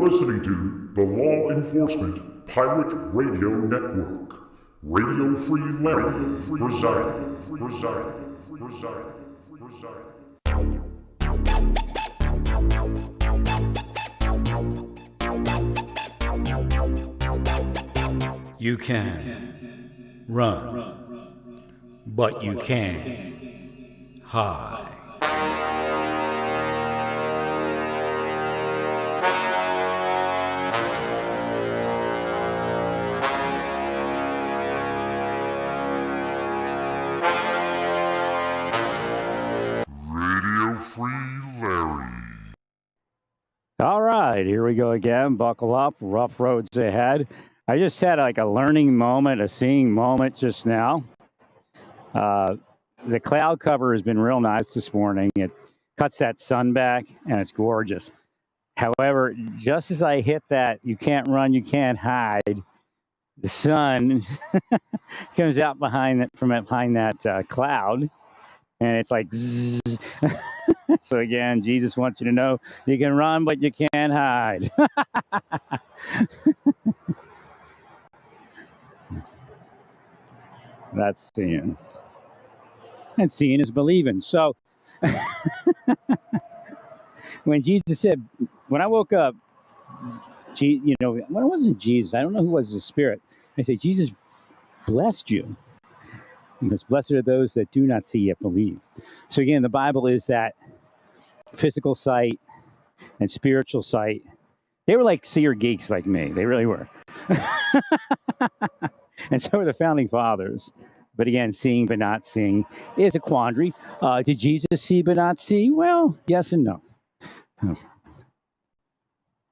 listening to the Law Enforcement Pirate Radio Network. Radio Free Larry presiding. You can run, but you can't hide. Radio Free Larry. All right, here we go again. Buckle up, rough roads ahead. I just had like a learning moment, a seeing moment just now. The cloud cover has been real nice this morning. It cuts that sun back, and it's gorgeous. However, just as I hit that, you can't run, you can't hide, the sun comes out from behind that cloud, and it's like zzz. So again, Jesus wants you to know you can run, but you can't hide. That's seeing. And seeing is believing. So when Jesus said, when I woke up, when it wasn't Jesus, I don't know who was the Spirit. I say, Jesus blessed you. Because blessed are those that do not see yet believe. So again, the Bible is that physical sight and spiritual sight. They were like seer geeks like me. They really were. And so were the founding fathers. But again, seeing but not seeing is a quandary. Did Jesus see but not see? Well, yes and no.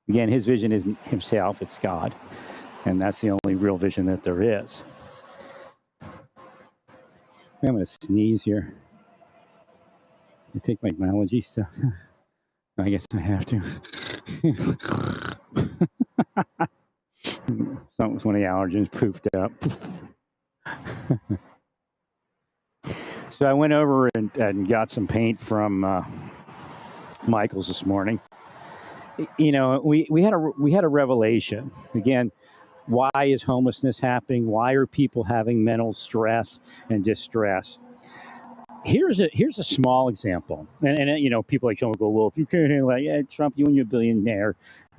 Again, his vision isn't himself, it's God. And that's the only real vision that there is. I'm going to sneeze here. I take my analogy stuff. I guess I have to. Something was one of the allergens poofed up. So I went over and got some paint from Michael's this morning. You know, we had a revelation. Again, why is homelessness happening? Why are people having mental stress and distress? Here's a small example. And people like Trump will go, well, if you can't handle that, yeah, Trump, you and your billionaire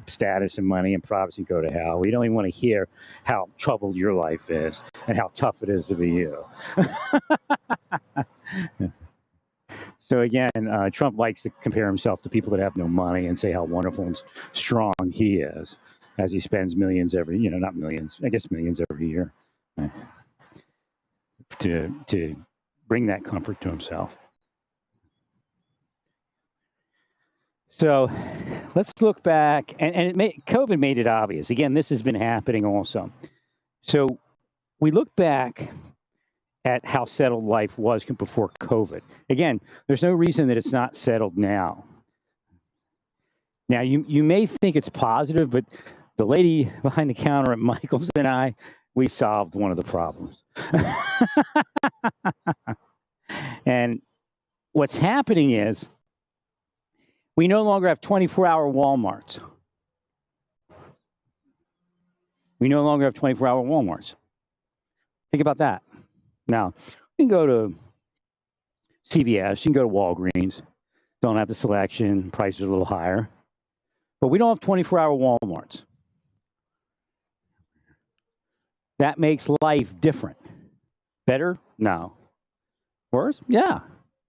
status and money and privacy go to hell. We don't even want to hear how troubled your life is and how tough it is to be you. So again, Trump likes to compare himself to people that have no money and say how wonderful and strong he is as he spends millions not millions, I guess millions every year to bring that comfort to himself. So let's look back, and COVID made it obvious. Again, this has been happening also. So we look back at how settled life was before COVID. Again, there's no reason that it's not settled now. Now, you may think it's positive, but the lady behind the counter at Michael's and I, we solved one of the problems. And what's happening is we no longer have 24-hour Walmarts. We no longer have 24-hour Walmarts. Think about that. Now, you can go to CVS, you can go to Walgreens. Don't have the selection, prices are a little higher. But we don't have 24-hour Walmarts. That makes life different. Better? No. Worse? Yeah.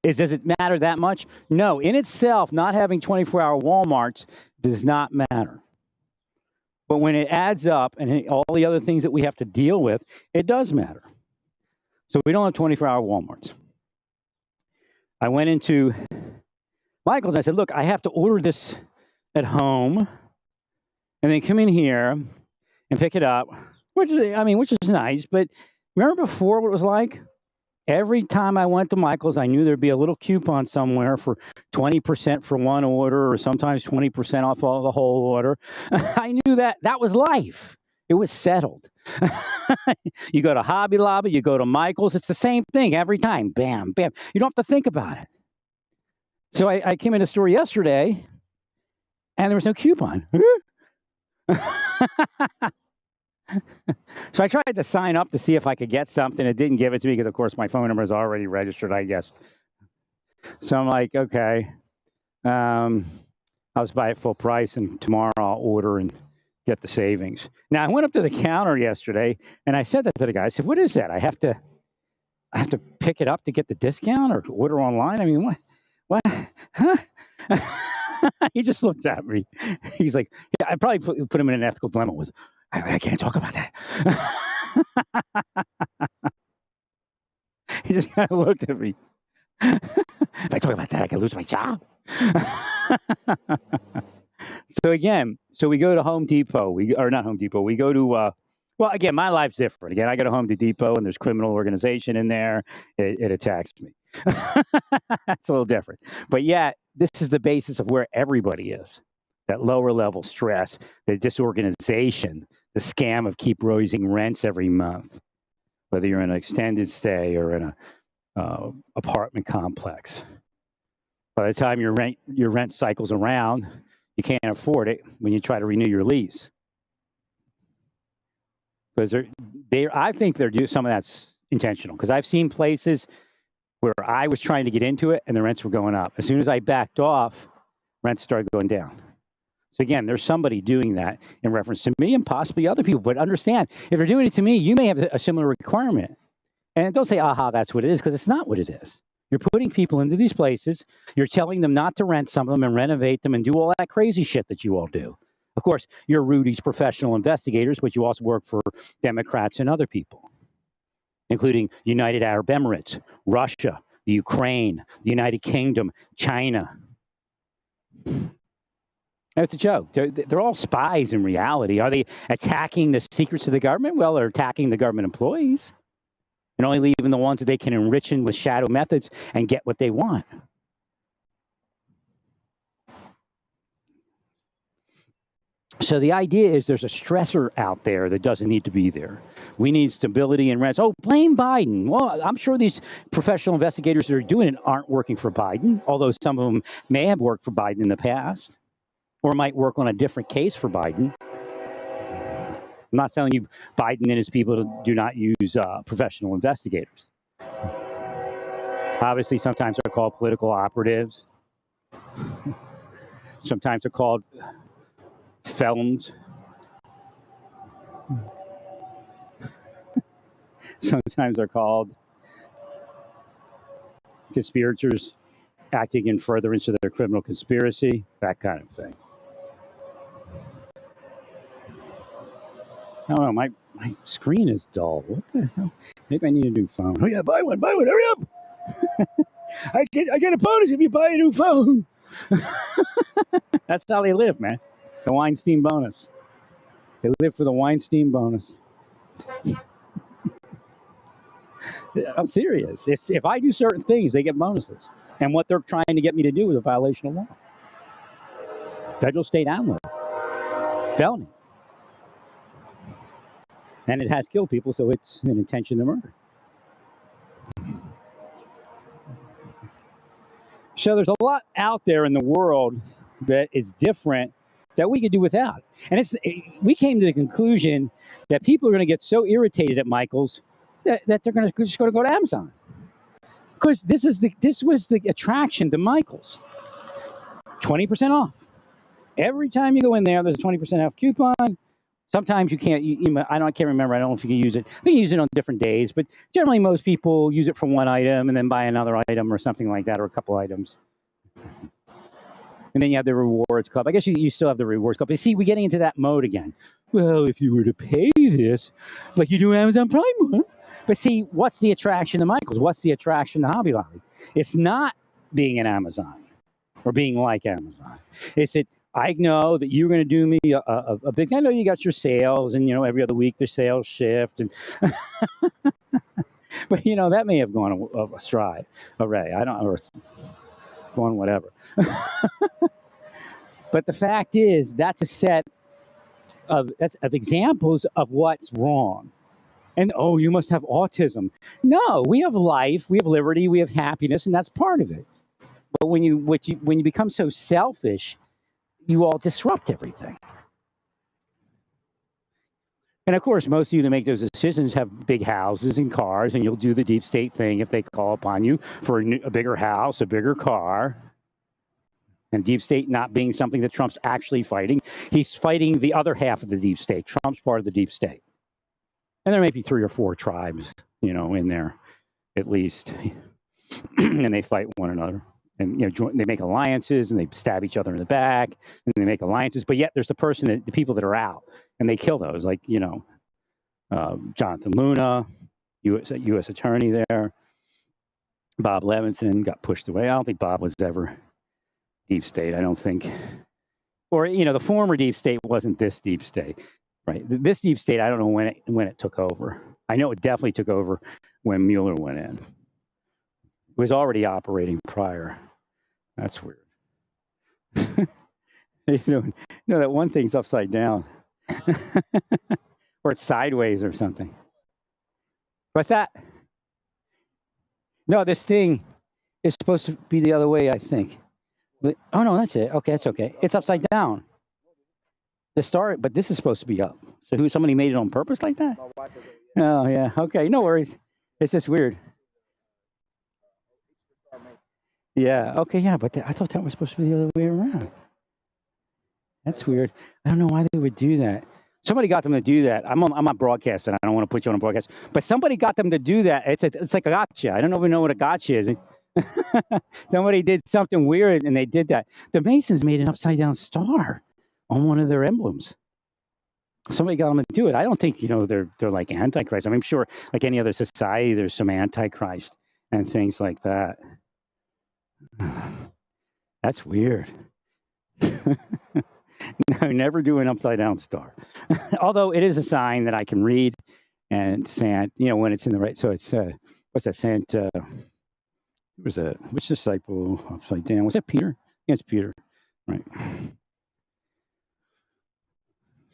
Does it matter that much? No. In itself, not having 24-hour Walmarts does not matter. But when it adds up and all the other things that we have to deal with, it does matter. So we don't have 24-hour Walmarts. I went into Michael's and I said, look, I have to order this at home and then come in here and pick it up, which is nice. But remember before what it was like? Every time I went to Michael's, I knew there'd be a little coupon somewhere for 20% for one order or sometimes 20% off all the whole order. I knew that was life. It was settled. You go to Hobby Lobby, you go to Michael's, it's the same thing every time. Bam, bam. You don't have to think about it. So I came in a store yesterday, and there was no coupon. So I tried to sign up to see if I could get something. It didn't give it to me because, of course, my phone number is already registered, I guess. So I'm like, okay, I'll just buy it full price, and tomorrow I'll order and get the savings. Now I went up to the counter yesterday, and I said that to the guy. I said, "What is that? I have to pick it up to get the discount, or order online? I mean, what? Huh?" He just looked at me. He's like, "Yeah, I probably put him in an ethical dilemma. With, I can't talk about that." He just kind of looked at me. If I talk about that, I could lose my job. So again, we go to Home Depot. We go to well, again, my life's different. Again, I go to Home Depot, and there's criminal organization in there. It attacks me. That's a little different. But yeah, this is the basis of where everybody is. That lower level stress, the disorganization, the scam of keep raising rents every month, whether you're in an extended stay or in a apartment complex. By the time your rent cycles around, you can't afford it when you try to renew your lease. Because I think they're doing some of that's intentional. Because I've seen places where I was trying to get into it and the rents were going up. As soon as I backed off, rents started going down. So again, there's somebody doing that in reference to me and possibly other people. But understand, if they're doing it to me, you may have a similar requirement. And don't say, aha, that's what it is, because it's not what it is. You're putting people into these places. You're telling them not to rent some of them and renovate them and do all that crazy shit that you all do. Of course, you're Rudy's professional investigators, but you also work for Democrats and other people, including United Arab Emirates, Russia, the Ukraine, the United Kingdom, China. It's a joke. They're all spies in reality. Are they attacking the secrets of the government? Well, they're attacking the government employees and only leaving the ones that they can enrich in with shadow methods and get what they want. So the idea is there's a stressor out there that doesn't need to be there. We need stability and rest. Oh, blame Biden. Well, I'm sure these professional investigators that are doing it aren't working for Biden, although some of them may have worked for Biden in the past or might work on a different case for Biden. I'm not telling you Biden and his people do not use professional investigators. Obviously, sometimes they're called political operatives. Sometimes they're called felons. Sometimes they're called conspirators acting in furtherance of their criminal conspiracy, that kind of thing. I don't know, my screen is dull. What the hell? Maybe I need a new phone. Oh yeah, buy one, hurry up! I get a bonus if you buy a new phone. That's how they live, man. The Weinstein bonus. They live for the Weinstein bonus. I'm serious. If I do certain things, they get bonuses. And what they're trying to get me to do is a violation of law. Federal, state, and local. Felony. And it has killed people, so it's an intention to murder. So there's a lot out there in the world that is different that we could do without. And we came to the conclusion that people are going to get so irritated at Michael's that they're going to just go to Amazon. Because this was the attraction to Michael's. 20% off. Every time you go in there, there's a 20% off coupon. Sometimes you can't. I can't remember. I don't know if you can use it. I think you use it on different days, but generally most people use it for one item and then buy another item or something like that, or a couple items. And then you have the rewards club. I guess you still have the rewards club. But see, we're getting into that mode again. Well, if you were to pay this, like you do Amazon Prime, huh? But see, what's the attraction to Michael's? What's the attraction to Hobby Lobby? It's not being an Amazon or being like Amazon. It's that I know that you're going to do me a big. I know you got your sales, and every other week the sales shift, and but that may have gone astray. I don't, or gone whatever. But the fact is, that's a set of examples of what's wrong. And you must have autism. No, we have life, we have liberty, we have happiness, and that's part of it. But when you become so selfish, you all disrupt everything. And of course, most of you that make those decisions have big houses and cars, and you'll do the deep state thing if they call upon you for a bigger house, a bigger car. And deep state not being something that Trump's actually fighting. He's fighting the other half of the deep state. Trump's part of the deep state. And there may be 3 or 4 tribes, in there at least. And they fight one another. And they make alliances and they stab each other in the back and they make alliances. But yet there's the people that are out and they kill those, like Jonathan Luna, U.S. attorney there. Bob Levinson got pushed away. I don't think Bob was ever deep state. I don't think, or the former deep state wasn't this deep state, right? This deep state, I don't know when it took over. I know it definitely took over when Mueller went in. It was already operating prior. That's weird. That one thing's upside down, or it's sideways or something. What's that? No, this thing is supposed to be the other way, I think. But, oh no, that's it. Okay, that's okay. It's upside down. The star, but this is supposed to be up. So somebody made it on purpose like that? Oh yeah. Okay, no worries. It's just weird. Yeah. Okay. Yeah. But I thought that was supposed to be the other way around. That's weird. I don't know why they would do that. Somebody got them to do that. I'm not broadcasting. I don't want to put you on a broadcast. But somebody got them to do that. It's like a gotcha. I don't even know what a gotcha is. Somebody did something weird and they did that. The Masons made an upside down star on one of their emblems. Somebody got them to do it. I don't think they're like Antichrist. I'm sure, like any other society, there's some Antichrist and things like that. That's weird. No, never do an upside down star. Although it is a sign that I can read and when it's in the right. So it's what's that? Santa. Which disciple upside down? Was that Peter? Yeah, it's Peter, right?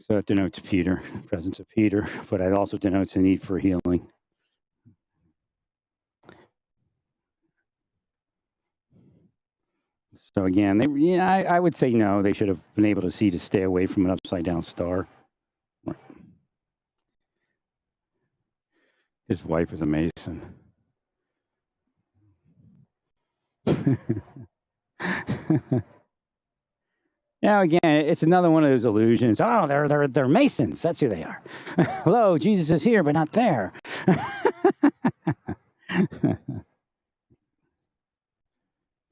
So it denotes Peter, presence of Peter, but it also denotes a need for healing. So again, I would say no. They should have been able to see to stay away from an upside down star. His wife is a Mason. Now again, it's another one of those illusions. Oh, they're Masons. That's who they are. Hello, Jesus is here, but not there.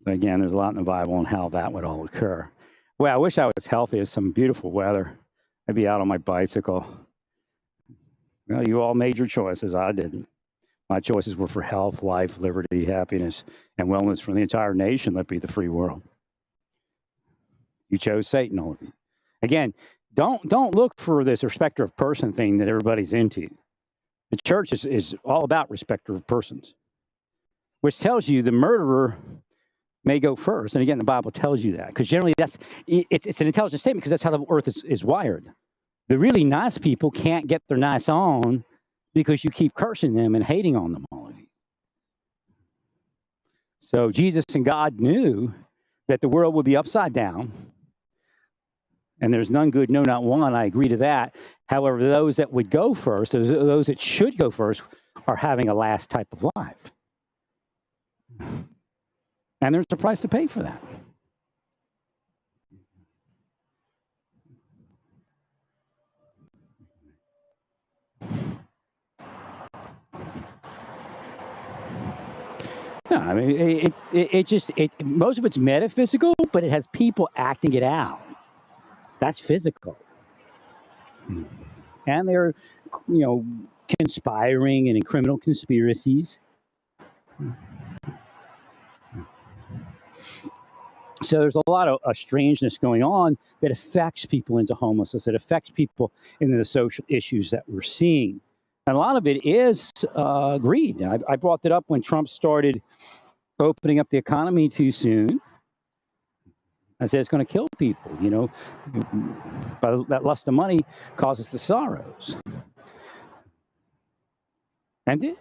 Again, there's a lot in the Bible on how that would all occur. Well, I wish I was healthy. It's some beautiful weather. I'd be out on my bicycle. Well, you all made your choices. I didn't. My choices were for health, life, liberty, happiness, and wellness for the entire nation. Let be the free world. You chose Satan, all of you. Again, don't look for this respecter of person thing that everybody's into. The church is all about respecter of persons, which tells you the murderer may go first. And again, the Bible tells you that because generally it's an intelligent statement because that's how the earth is wired. The really nice people can't get their nice on because you keep cursing them and hating on them, all of you. So Jesus and God knew that the world would be upside down. And there's none good, no, not one. I agree to that. However, those that would go first, those that should go first, are having a last type of life. And there's a price to pay for that. No, I mean, most of it's metaphysical, but it has people acting it out. That's physical. And they're, conspiring and in criminal conspiracies. So there's a lot of strangeness going on that affects people into homelessness. It affects people into the social issues that we're seeing. And a lot of it is greed. I brought that up when Trump started opening up the economy too soon. I said it's going to kill people, But that lust of money causes the sorrows. And did.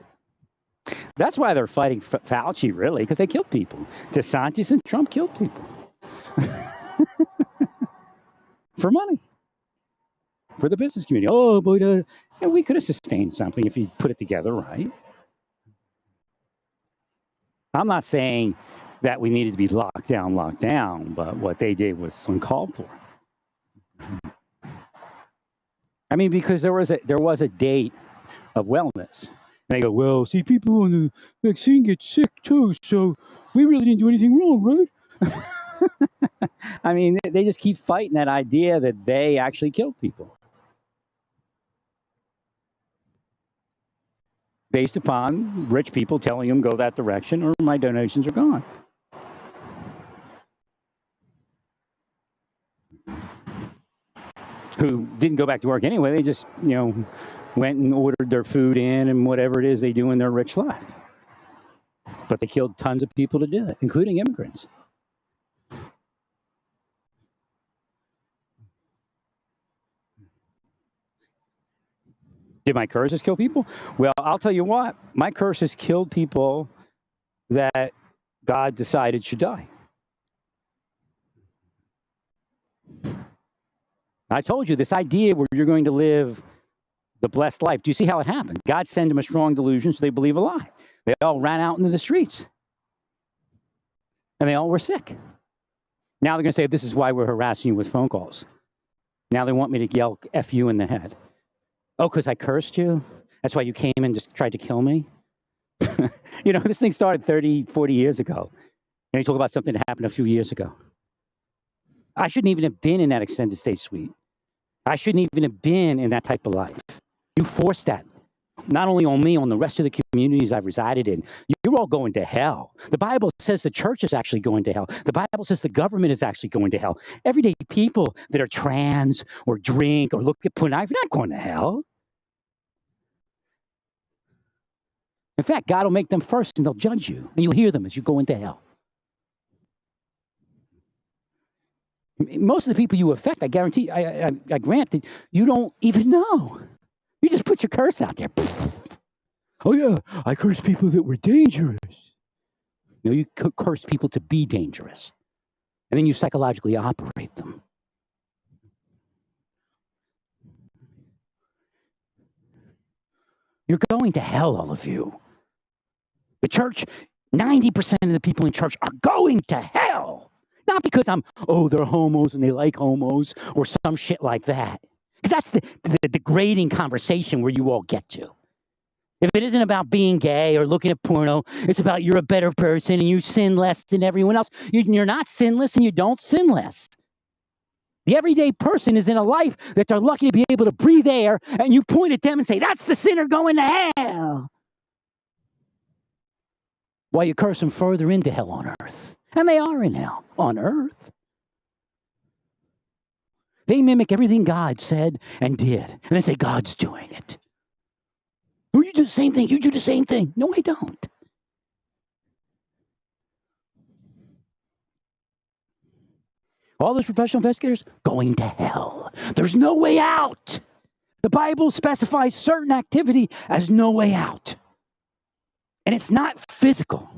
That's why they're fighting Fauci, really, because they killed people. DeSantis and Trump killed people. For money. for the business community. Oh, but yeah, we could have sustained something if you put it together right. I'm not saying that we needed to be locked down, but what they did was uncalled for. I mean, because there was a date of wellness. And they go, well, see, people on the vaccine get sick too, so we really didn't do anything wrong, right? I mean, they just keep fighting that idea that they actually killed people based upon rich people telling them go that direction or my donations are gone. Who didn't go back to work anyway. They just, went and ordered their food in and whatever it is they do in their rich life. But they killed tons of people to do it, including immigrants. Did my curses kill people? Well, I'll tell you what. My curses killed people that God decided should die. I told you this idea where you're going to live the blessed life. Do you see how it happened? God sent them a strong delusion, so they believe a lie. They all ran out into the streets. And they all were sick. Now they're going to say, this is why we're harassing you with phone calls. Now they want me to yell F you in the head. Oh, because I cursed you? That's why you came and just tried to kill me? This thing started 30, 40 years ago. And you talk about something that happened a few years ago. I shouldn't even have been in that extended stay suite. I shouldn't even have been in that type of life. You forced that, not only on me, on the rest of the communities I've resided in. You're all going to hell. The Bible says the church is actually going to hell. The Bible says the government is actually going to hell. Everyday people that are trans or drink or look at pornography, they're not going to hell. In fact, God will make them first and they'll judge you. And you'll hear them as you go into hell. Most of the people you affect, I guarantee, I grant that you don't even know. You just put your curse out there. Oh, yeah, I curse people that were dangerous. No, you curse people to be dangerous. And then you psychologically operate them. You're going to hell, all of you. The church, 90% of the people in church are going to hell. Not because they're homos and they like homos or some shit like that. Because that's the degrading conversation where you all get to. If it isn't about being gay or looking at porno, it's about you're a better person and you sin less than everyone else. You're not sinless and you don't sin less. The everyday person is in a life that they're lucky to be able to breathe air, and you point at them and say, that's the sinner going to hell. While you curse them further into hell on earth. And they are in hell on earth. They mimic everything God said and did. And they say, God's doing it. Oh, you do the same thing. You do the same thing. No, I don't. All those professional investigators going to hell. There's no way out. The Bible specifies certain activity as no way out. And it's not physical.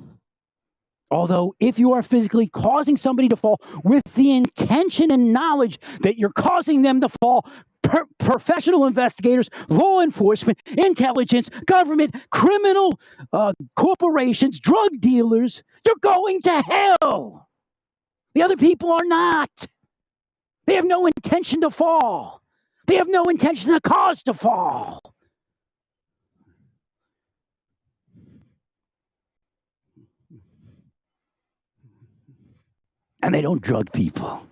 Although if you are physically causing somebody to fall with the intention and knowledge that you're causing them to fall, professional investigators, law enforcement, intelligence, government, criminal corporations, drug dealers, you're going to hell. The other people are not. They have no intention to fall. They have no intention to cause to fall. And they don't drug people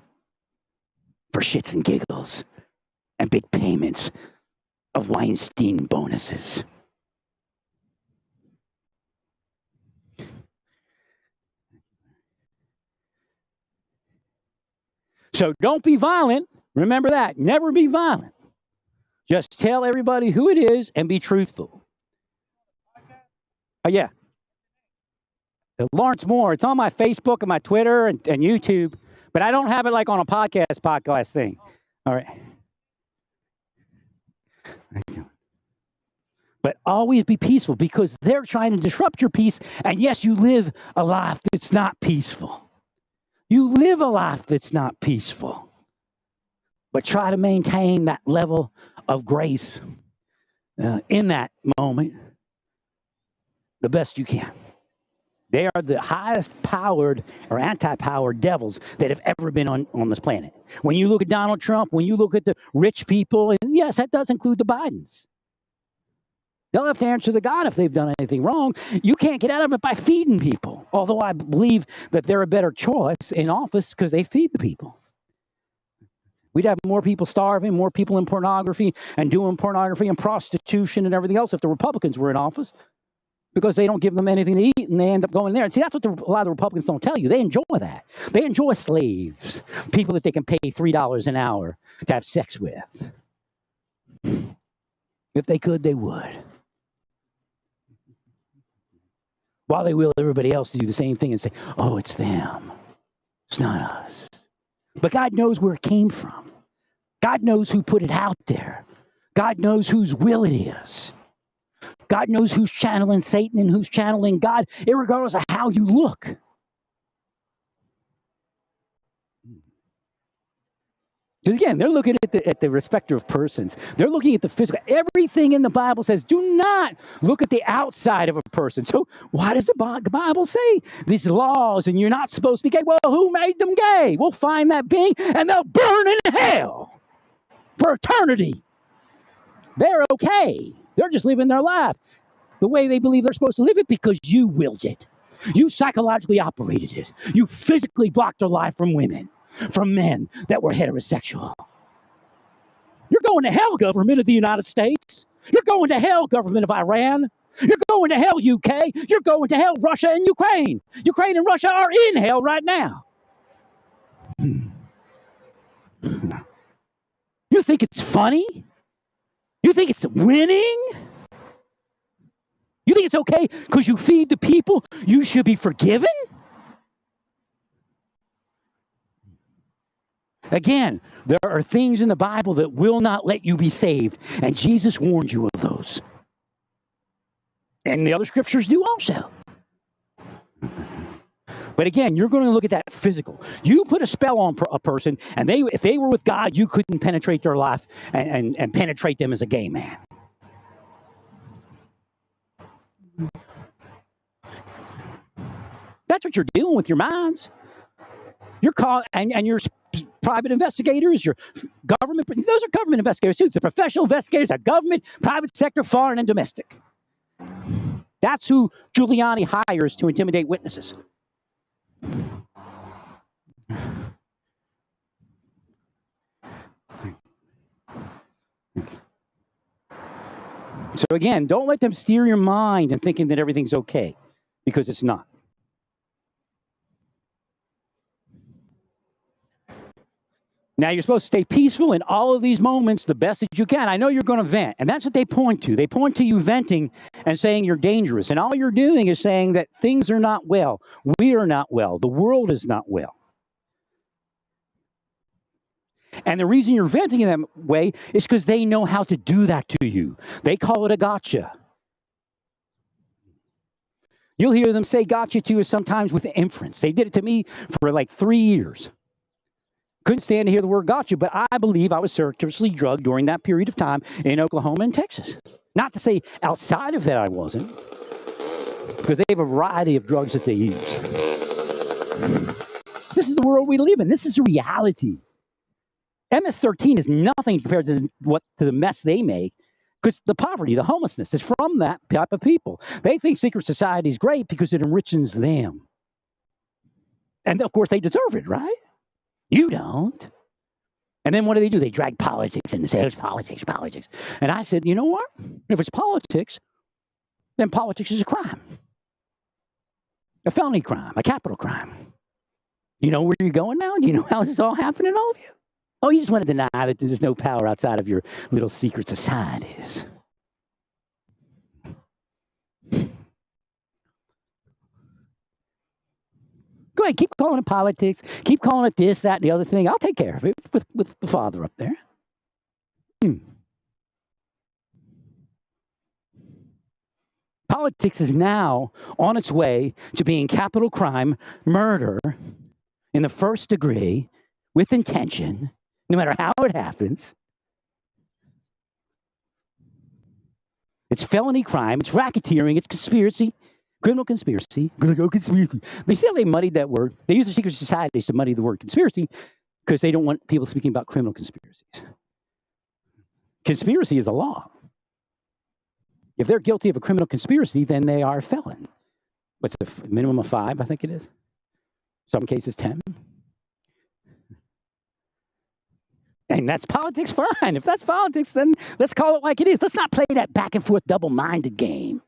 for shits and giggles and big payments of Weinstein bonuses. So don't be violent. Remember that. Never be violent. Just tell everybody who it is and be truthful. Oh, yeah. Lawrence Moore. It's on my Facebook and my Twitter and YouTube, but I don't have it like on a podcast thing. All right. But always be peaceful because they're trying to disrupt your peace. And yes, you live a life that's not peaceful. You live a life that's not peaceful. but try to maintain that level of grace in that moment the best you can. They are the highest powered or anti-powered devils that have ever been on this planet. When you look at Donald Trump, when you look at the rich people, and yes, that does include the Bidens. They'll have to answer to God if they've done anything wrong. You can't get out of it by feeding people. Although I believe that they're a better choice in office because they feed the people. We'd have more people starving, more people in pornography and doing pornography and prostitution and everything else if the Republicans were in office, because they don't give them anything to eat and they end up going there. And see, that's what a lot of the Republicans don't tell you. They enjoy that. They enjoy slaves, people that they can pay $3 an hour to have sex with. If they could, they would. While they will everybody else to do the same thing and say, oh, it's them. It's not us. But God knows where it came from. God knows who put it out there. God knows whose will it is. God knows who's channeling Satan and who's channeling God, irregardless of how you look. Because again, they're looking at the respecter of persons. They're looking at the physical. Everything in the Bible says, do not look at the outside of a person. So why does the Bible say these laws and you're not supposed to be gay? Well, who made them gay? We'll find that being and they'll burn in hell for eternity. They're okay. They're just living their life the way they believe they're supposed to live it because you willed it. You psychologically operated it. You physically blocked their life from women, from men that were heterosexual. You're going to hell, government of the United States. You're going to hell, government of Iran. You're going to hell, UK. You're going to hell, Russia and Ukraine. Ukraine and Russia are in hell right now. You think it's funny? You think it's winning? You think it's okay because you feed the people? You should be forgiven? Again, there are things in the Bible that will not let you be saved, and Jesus warned you of those. And the other scriptures do also. But again, you're going to look at that physical. You put a spell on a person, and if they were with God, you couldn't penetrate their life and penetrate them as a gay man. That's what you're doing with your minds. You're and your private investigators, your government. Those are government investigators too. It's the professional investigators, are government, private sector, foreign, and domestic. That's who Giuliani hires to intimidate witnesses. So again, don't let them steer your mind in thinking that everything's okay, because it's not. Now, you're supposed to stay peaceful in all of these moments the best that you can. I know you're going to vent, and that's what they point to. They point to you venting and saying you're dangerous, and all you're doing is saying that things are not well. We are not well. The world is not well. And the reason you're venting in that way is because they know how to do that to you. They call it a gotcha. You'll hear them say gotcha to you sometimes with inference. They did it to me for like 3 years. Couldn't stand to hear the word gotcha, but I believe I was surreptitiously drugged during that period of time in Oklahoma and Texas. Not to say outside of that I wasn't, because they have a variety of drugs that they use. This is the world we live in. This is a reality. MS-13 is nothing compared to the mess they make, because the poverty, the homelessness is from that type of people. They think secret society is great because it enriches them. And of course they deserve it, right? You don't. And then what do? They drag politics in and say, it's politics. And I said, you know what? If it's politics, then politics is a crime. A felony crime, a capital crime. You know where you're going now? Do you know how this is all happening to all of you? Oh, you just want to deny that there's no power outside of your little secret societies. Go ahead, keep calling it politics. Keep calling it this, that, and the other thing. I'll take care of it with the Father up there. Politics is now on its way to being capital crime, murder in the first degree with intention no matter how it happens. It's felony crime. It's racketeering. It's conspiracy, criminal conspiracy. Go conspiracy. They see how they muddied that word? They use the secret societies to muddy the word conspiracy because they don't want people speaking about criminal conspiracies. Conspiracy is a law. If they're guilty of a criminal conspiracy, then they are a felon. What's the minimum of 5, I think it is? Some cases 10. And that's politics, fine. If that's politics, then let's call it like it is. Let's not play that back and forth double-minded game.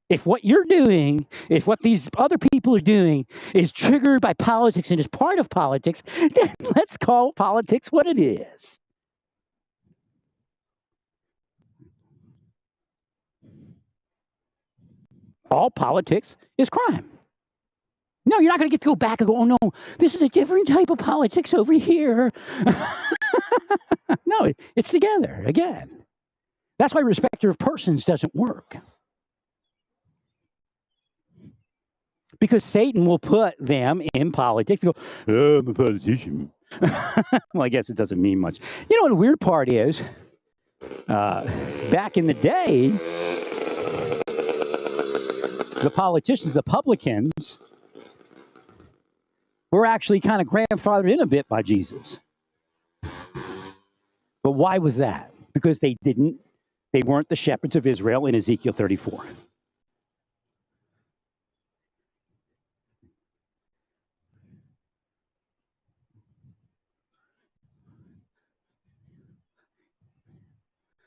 If what you're doing, if what these other people are doing is triggered by politics and is part of politics, then let's call politics what it is. All politics is crime. No, you're not going to get to go back and go, oh, no, this is a different type of politics over here. No, it's together again. That's why respect of persons doesn't work. Because Satan will put them in politics. They go, oh, I'm a politician. Well, I guess it doesn't mean much. You know what the weird part is? Back in the day, the politicians, the publicans, were actually kind of grandfathered in a bit by Jesus. But why was that? Because they weren't the shepherds of Israel in Ezekiel 34.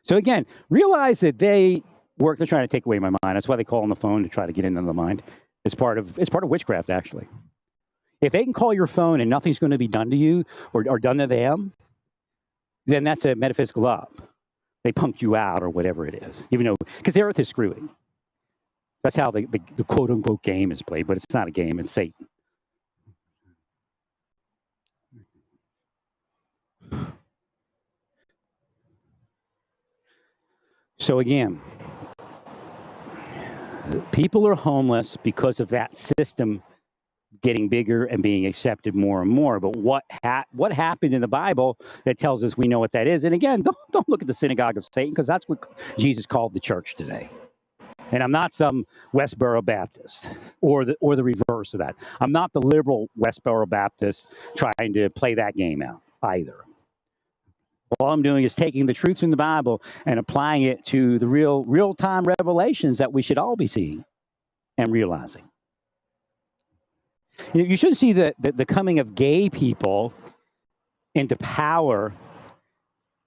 So again, realize that they're trying to take away my mind. That's why they call on the phone to try to get into the mind. It's part of witchcraft, actually. If they can call your phone and nothing's going to be done to you or done to them, then that's a metaphysical up. They punked you out or whatever it is, even though, because the earth is screwing. That's how the quote unquote game is played, but it's not a game, it's Satan. So again, people are homeless because of that system getting bigger and being accepted more and more. But what happened in the Bible that tells us we know what that is? And again, don't look at the synagogue of Satan, because that's what Jesus called the church today. And I'm not some Westboro Baptist or the reverse of that. I'm not the liberal Westboro Baptist trying to play that game out either. All I'm doing is taking the truths in the Bible and applying it to the real-time revelations that we should all be seeing and realizing. You shouldn't see the coming of gay people into power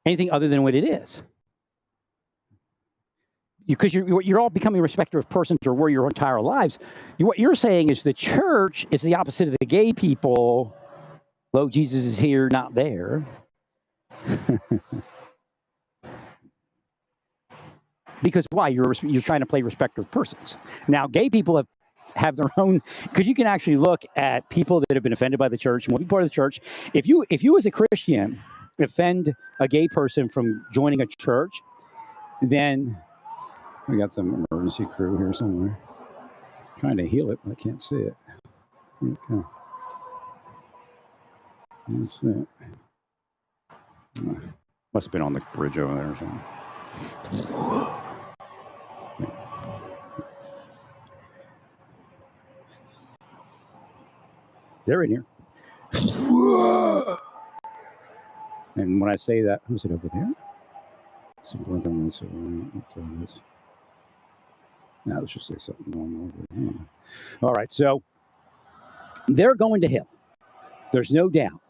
anything other than what it is. Because you're all becoming a respecter of persons or were your entire lives. What you're saying is the church is the opposite of the gay people. Well, Jesus is here, not there. Because why? You're trying to play respecter of persons. Now, gay people have their own, because you can actually look at people that have been offended by the church and want to be part of the church. If you as a Christian offend a gay person from joining a church, then we got some emergency crew here somewhere trying to heal it, but I can't see it. Okay. That's it. Must have been on the bridge over there or something. They're in here. And when I say that, who's it over there? Now let's just say something normal over here. All right, so they're going to hell. There's no doubt.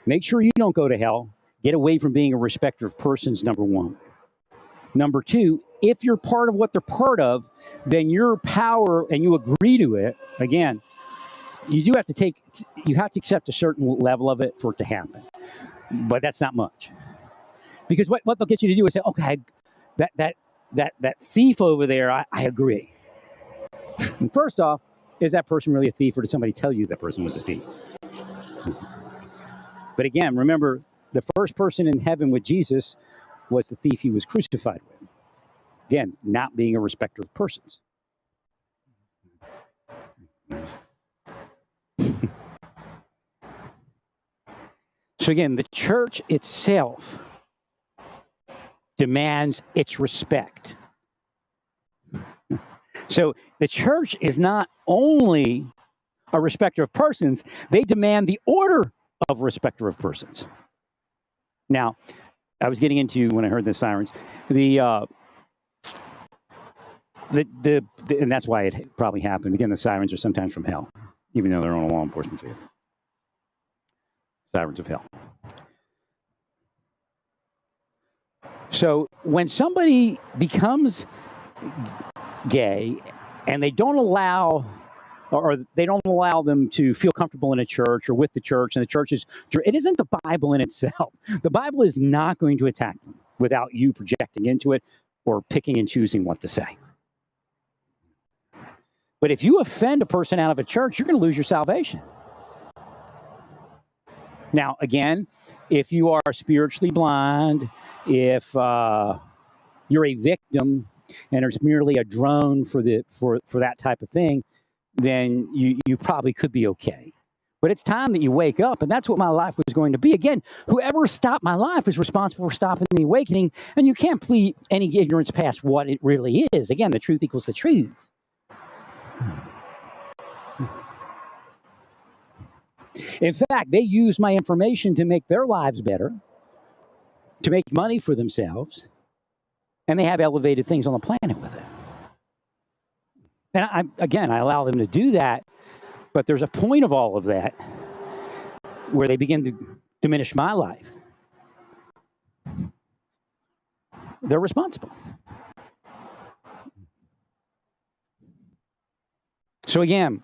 Make sure you don't go to hell. Get away from being a respecter of persons, number one. Number two, if you're part of what they're part of, then your power, and you agree to it, again, you have to accept a certain level of it for it to happen. But that's not much. Because what they'll get you to do is say, okay, that thief over there, I agree. And first off, is that person really a thief, or did somebody tell you that person was a thief? But again, remember, the first person in heaven with Jesus was the thief he was crucified with. Again, not being a respecter of persons. So again, the church itself demands its respect. So the church is not only a respecter of persons, they demand the order of respecter of persons. Now, I was getting into, when I heard the sirens, and that's why it probably happened. Again, the sirens are sometimes from hell, even though they're on a law enforcement field. Sirens of hell. So when somebody becomes gay and they don't allow, or they don't allow them to feel comfortable in a church or with the church, and the church is, it isn't the Bible in itself. The Bible is not going to attack them without you projecting into it or picking and choosing what to say. But if you offend a person out of a church, you're going to lose your salvation. Now, again, if you are spiritually blind, if you're a victim and there's merely a drone for that type of thing, then you probably could be okay. But it's time that you wake up, and that's what my life was going to be. Again, whoever stopped my life is responsible for stopping the awakening, and you can't plead any ignorance past what it really is. Again, the truth equals the truth. In fact, they use my information to make their lives better, to make money for themselves, and they have elevated things on the planet with it. And I allow them to do that, but there's a point of all of that where they begin to diminish my life. They're responsible. So again,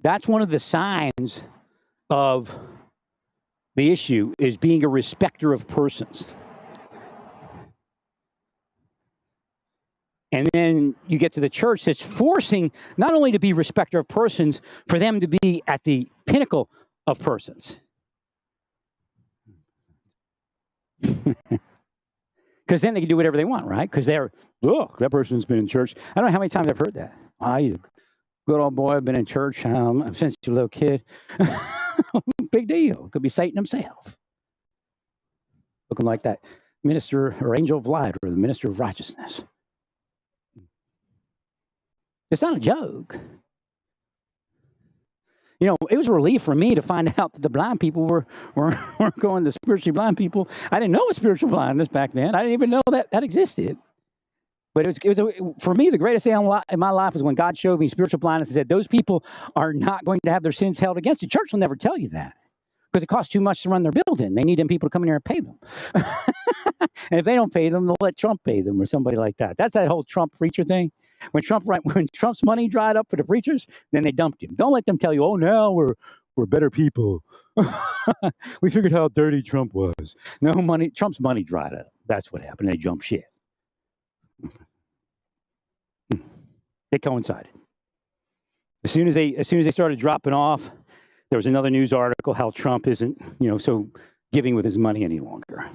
that's one of the signs of the issue, is being a respecter of persons. And then you get to the church that's forcing not only to be respecter of persons, for them to be at the pinnacle of persons. Because then they can do whatever they want, right? Because that person's been in church. I don't know how many times I've heard that. You good old boy, I've been in church since you're a little kid. Big deal. Could be Satan himself. Looking like that minister or angel of light or the minister of righteousness. It's not a joke. You know, it was a relief for me to find out that the blind people weren't going to spiritually blind people. I didn't know spiritual blindness back then. I didn't even know that existed. But it was for me, the greatest thing in my life was when God showed me spiritual blindness and said, those people are not going to have their sins held against you. Church will never tell you that because it costs too much to run their building. They need them people to come in here and pay them. And if they don't pay them, they'll let Trump pay them or somebody like that. That's that whole Trump preacher thing. When Trump's money dried up for the preachers, then they dumped him. Don't let them tell you, oh, now we're better people. We figured how dirty Trump was. No money. Trump's money dried up. That's what happened. They jumped ship. It coincided. As soon as they started dropping off, there was another news article how Trump isn't, so giving with his money any longer.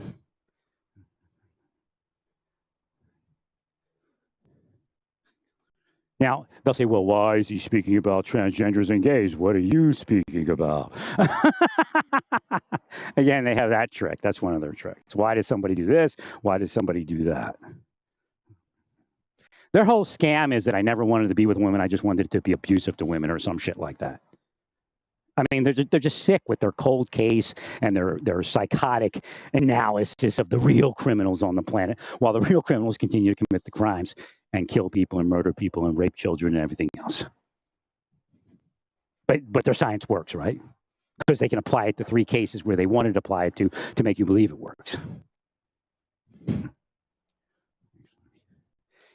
Now, they'll say, well, why is he speaking about transgenders and gays? What are you speaking about? Again, they have that trick. That's one of their tricks. Why does somebody do this? Why does somebody do that? Their whole scam is that I never wanted to be with women. I just wanted to be abusive to women or some shit like that. I mean, they're just sick with their cold case and their psychotic analysis of the real criminals on the planet, while the real criminals continue to commit the crimes and kill people and murder people and rape children and everything else. But their science works, right? Because they can apply it to 3 cases where they wanted to apply it to make you believe it works.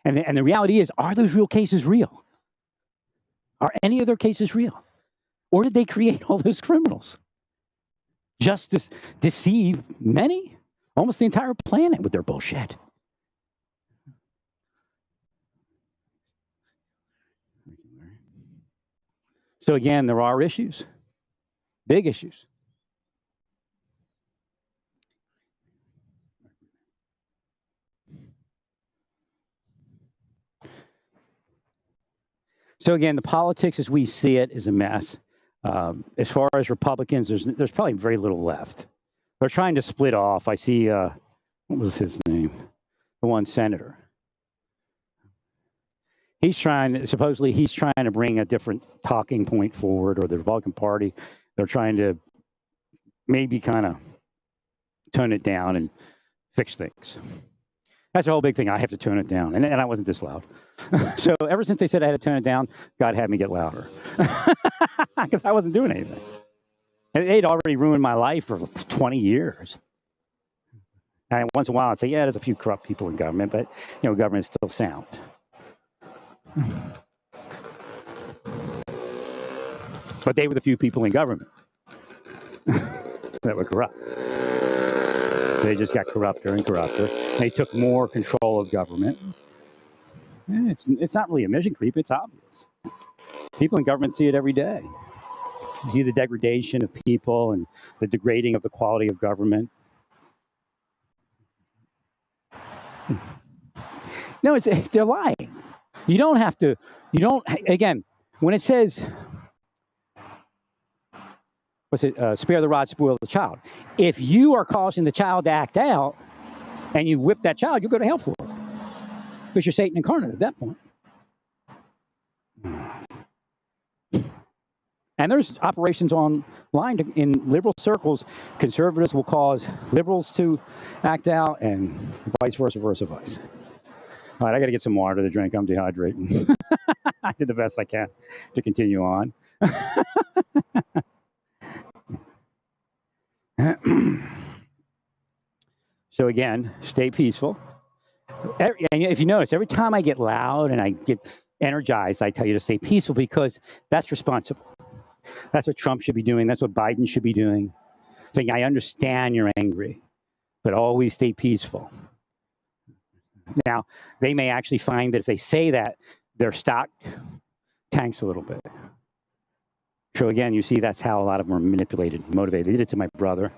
And the reality is, are those real cases real? Are any of their cases real? Or did they create all those criminals just to deceive many, almost the entire planet with their bullshit? So again, there are issues, big issues. So again, the politics as we see it is a mess. As far as Republicans, there's probably very little left. They're trying to split off. I see, what was his name? The one senator. Supposedly he's trying to bring a different talking point forward, or the Republican Party. They're trying to maybe kind of tone it down and fix things. That's the whole big thing. I have to tone it down. And I wasn't this loud. So ever since they said I had to tone it down, God had me get louder. Because I wasn't doing anything. And they'd already ruined my life for 20 years. And once in a while I'd say, yeah, there's a few corrupt people in government, but, government's still sound. But they were the few people in government that were corrupt. They just got corrupter and corrupter. They took more control of government. It's not really a mission creep. It's obvious. People in government see it every day. See the degradation of people and the degrading of the quality of government. No, they're lying. You don't have to. Again, when it says, spare the rod, spoil the child. If you are causing the child to act out and you whip that child, you'll go to hell for it. Because you're Satan incarnate at that point. And there's operations online in liberal circles. Conservatives will cause liberals to act out, and vice versa. All right, I got to get some water to drink. I'm dehydrating. I did the best I can to continue on. So again, stay peaceful. And if you notice, every time I get loud and I get energized, I tell you to stay peaceful, because that's responsible. That's what Trump should be doing. That's what Biden should be doing. Saying, I understand you're angry, but always stay peaceful. Now, they may actually find that if they say that, their stock tanks a little bit. So again, you see that's how a lot of them are manipulated, motivated. They did it to my brother.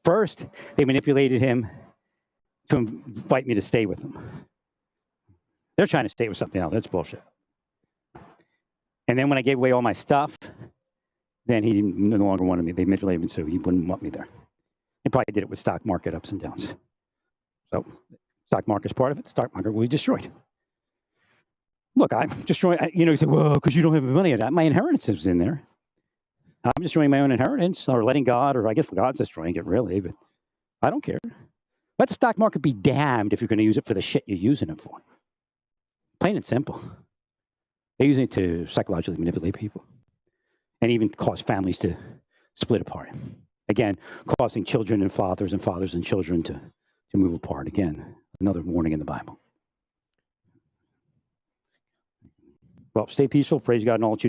First, they manipulated him to invite me to stay with them. They're trying to stay with something else. That's bullshit. And then when I gave away all my stuff, then he no longer wanted me. They manipulated him, so he wouldn't want me there. They probably did it with stock market ups and downs. So stock market's part of it. Stock market will be destroyed. Look, I'm destroying, you say, well, because you don't have money. My inheritance is in there. I'm destroying my own inheritance, or letting God, or I guess God's destroying it, really, but I don't care. Let the stock market be damned if you're going to use it for the shit you're using it for. Plain and simple. They're using it to psychologically manipulate people and even cause families to split apart. Again, causing children and fathers and children to move apart. Again, another warning in the Bible. Well, stay peaceful. Praise God in all that you